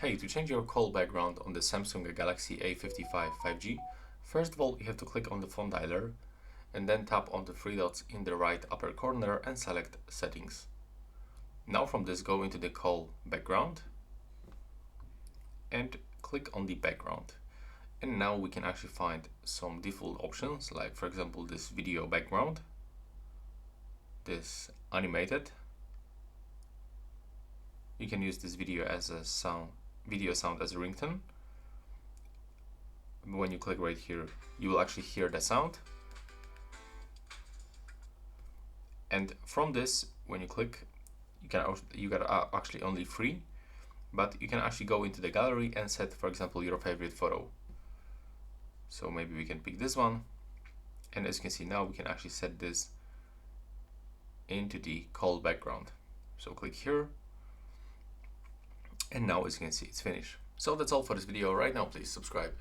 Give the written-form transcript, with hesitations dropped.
Hey, to change your call background on the Samsung Galaxy A55 5G, first of all you have to click on the phone dialer and then tap on the three dots in the right upper corner and select Settings. Now from this go into the call background and click on the background. And now we can actually find some default options, like for example this video background, this animated. You can use this video as a sound as a ringtone. When you click right here, you will actually hear the sound. And from this, when you click, you got actually only 3, but you can actually go into the gallery and set, for example, your favorite photo. So maybe we can pick this one, and as you can see now, we can actually set this into the call background. So click here, and now as you can see, it's finished. So that's all for this video. Right now, please subscribe.